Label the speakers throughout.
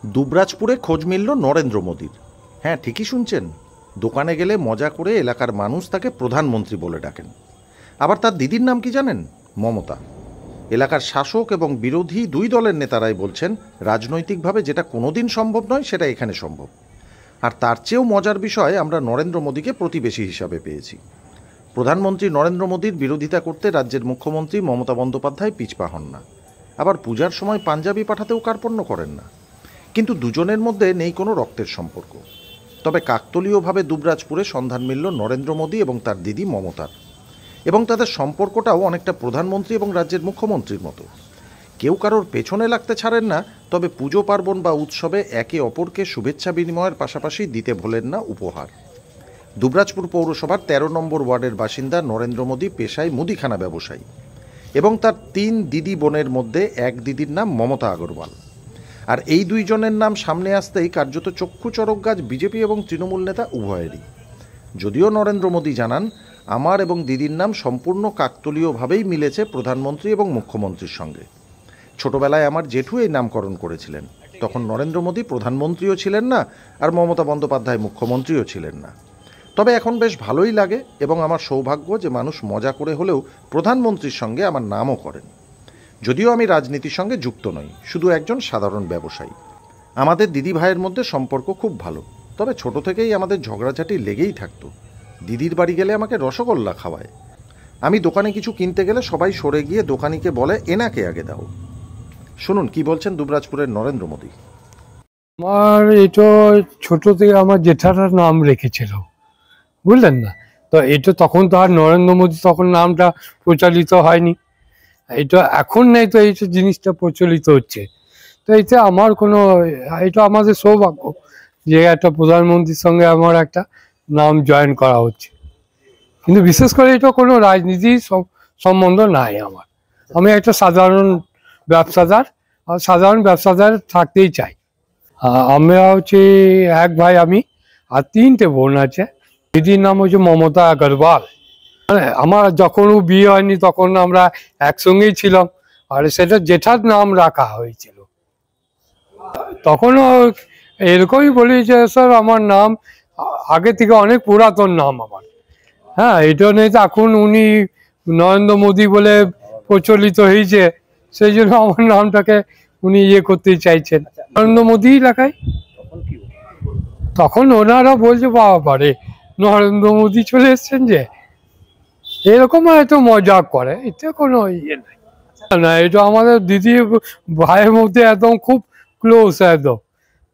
Speaker 1: দুবরাজপুরে খোঁজ মিলল নরেন্দ্র মোদীর। হ্যাঁ, ঠিকই শুনছেন। দোকানে গেলে মজা করে এলাকার মানুষ তাকে প্রধানমন্ত্রী বলে ডাকেন। আবার তার দিদির নাম কি জানেন? মমতা। এলাকার শাসক এবং বিরোধী দুই দলের নেতারাই বলছেন রাজনৈতিকভাবে যেটা কোনোদিন সম্ভব নয় সেটা এখানে সম্ভব। আর তার চেয়েও মজার বিষয়, আমরা নরেন্দ্র মোদীকে প্রতিবেশী হিসাবে পেয়েছি। প্রধানমন্ত্রী নরেন্দ্র মোদীর বিরোধিতা করতে রাজ্যের মুখ্যমন্ত্রী মমতা বন্দ্যোপাধ্যায় পিছপা হন না। আবার পূজার সময় পাঞ্জাবি পাঠাতেও কার্পণ্য করেন না। কিন্তু দুজনের মধ্যে নেই কোনো রক্তের সম্পর্ক। তবে কাকতলীয়ভাবে দুবরাজপুরে সন্ধান মিলল নরেন্দ্র মোদী এবং তার দিদি মমতার, এবং তাদের সম্পর্কটাও অনেকটা প্রধানমন্ত্রী এবং রাজ্যের মুখ্যমন্ত্রীর মতো। কেউ কারোর পেছনে লাগতে ছাড়েন না, তবে পুজো পার্বণ বা উৎসবে একে অপরকে শুভেচ্ছা বিনিময়ের পাশাপাশি দিতে ভোলেন না উপহার। দুবরাজপুর পৌরসভার ১৩ নম্বর ওয়ার্ডের বাসিন্দা নরেন্দ্র মোদী পেশায় মুদিখানা ব্যবসায়ী, এবং তার ৩ দিদি বোনের মধ্যে এক দিদির নাম মমতা আগরওয়াল। আর এই দুইজনের নাম সামনে আসতেই কার্যত চক্ষু চড়ক গাছ বিজেপি এবং তৃণমূল নেতা উভয়েরই। যদিও নরেন্দ্র মোদী জানান, আমার এবং দিদির নাম সম্পূর্ণ কাকতলীয়ভাবেই মিলেছে প্রধানমন্ত্রী এবং মুখ্যমন্ত্রীর সঙ্গে। ছোটবেলায় আমার জেঠু এই নামকরণ করেছিলেন। তখন নরেন্দ্র মোদী প্রধানমন্ত্রীও ছিলেন না, আর মমতা বন্দ্যোপাধ্যায় মুখ্যমন্ত্রীও ছিলেন না। তবে এখন বেশ ভালোই লাগে, এবং আমার সৌভাগ্য যে মানুষ মজা করে হলেও প্রধানমন্ত্রীর সঙ্গে আমার নামও করেন। যদিও আমি রাজনীতির সঙ্গে যুক্ত নই, শুধু একজন সাধারণ ব্যবসায়ী। আমাদের দিদি ভাইয়ের মধ্যে সম্পর্ক খুব ভালো, তবে ছোট থেকেই আমাদের ঝগড়াঝাটি লেগেই থাকতো। দিদির বাড়ি গেলে আমাকে রসগোল্লা খাওয়ায়। আমি দোকানে কিছু কিনতে গেলে সবাই সরে গিয়ে দোকানিকে বলে এনাকে আগে দাও। শুনুন কি বলছেন দুবরাজপুরের নরেন্দ্র মোদী।
Speaker 2: আমার এটা ছোট থেকে আমার জেঠাটার নাম রেখেছিল, বুঝলেন না? তো এটা তখন তো আর নরেন্দ্র মোদী তখন নামটা প্রচলিত হয়নি। এটা এখন নেই, তো এই জিনিসটা প্রচলিত হচ্ছে। তো এতে আমার কোনো, এটা আমাদের সৌভাগ্য যে একটা প্রধানমন্ত্রীর সঙ্গে আমার একটা নাম জয়েন করা হচ্ছে। কিন্তু বিশেষ করে এটা কোনো রাজনীতির সম্বন্ধ নাই আমার। আমি একটা সাধারণ ব্যবসাদার, আর সাধারণ ব্যবসাদার থাকতেই চাই। আমরা হচ্ছে এক ভাই আমি, আর 3টে বোন আছে। দিদির নাম হচ্ছে মমতা আগরওয়াল। আমার যখনও বিয়ে হয়নি তখন আমরা একসঙ্গেই ছিলাম, আর সেটা জেঠার নাম রাখা হয়েছিল। তখনও এরকমই বলি যে স্যার আমার নাম আগে থেকে অনেক পুরাতন নাম আমার। হ্যাঁ, এটা নেই তো এখন উনি নরেন্দ্র মোদী বলে প্রচলিত হয়েছে, সেই জন্য আমার নামটাকে উনি করতে চাইছেন, নরেন্দ্র মোদী লেখায়। তখন ওনারা বলছে বাবা রে, নরেন্দ্র মোদী চলে এসছেন, যে এরকম হয়তো মজা করে, এতে কোনো নাই না। এটা আমাদের দিদি ভাইয়ের মধ্যে একদম খুব ক্লোজ, একদম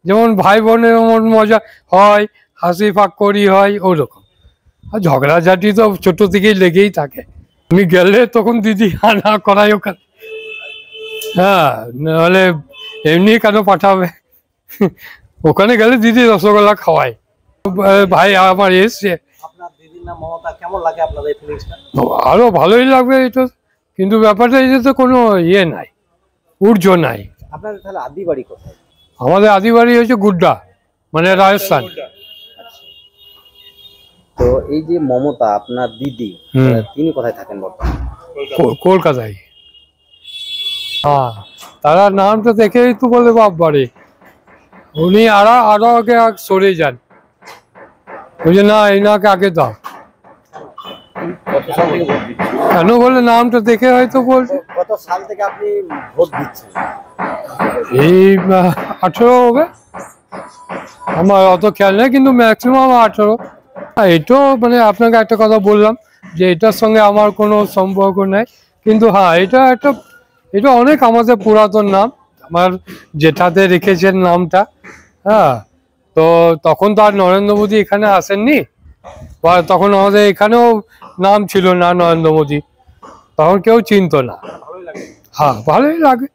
Speaker 2: যেমন ভাই বোনের মজা হয়, হাসি ফাক্করি হয়, ওরকম। আর ঝগড়াঝাটি তো ছোট থেকেই লেগেই থাকে। আমি গেলে তখন দিদি আনা করাই ওখানে। হ্যাঁ, নাহলে এমনি কেন পাঠাবে? ওখানে গেলে দিদি রসগোল্লা খাওয়ায়। ভাই আমার এসছে, আরো ভালোই লাগবে এটা। কিন্তু ব্যাপারটা এই যে তো কোনো নাই, ঊর্জ নাই। আমাদের আদি বাড়ি হচ্ছে গুড্ডা, মানে রাজস্থান।
Speaker 3: তো এই যে মমতা আপনার দিদি, তিনি কোথায় থাকেন বর্তমানে?
Speaker 2: কলকাতায়। হ্যাঁ, তারা নামটা দেখেই তো বলে বাবারে, উনি আরো আগে সরে যান, বুঝে না এনাকে আগে দাও। কেন বলে নামটা দেখে হয়তো বলছে।
Speaker 3: কত সাল থেকে আপনি ভোট দিচ্ছেন?
Speaker 2: এই 18 হবে, আমার অত খেয়াল নেই, কিন্তু ম্যাক্সিমাম 18। এটাও মানে আপনাকে একটা কথা বললাম যে এটার সঙ্গে আমার কোনো সম্পর্ক নেই, কিন্তু হ্যাঁ এটা অনেক আমাদের পুরাতন নাম, আমার জেঠাতে রেখেছেন নামটা। হ্যাঁ, তো তখন তো আর নরেন্দ্র মোদী এখানে আসেননি, বা তখন আমাদের এখানেও নাম ছিল না নরেন্দ্র মোদী, তখন কেউ চিনতো না। হ্যাঁ, ভালোই লাগে।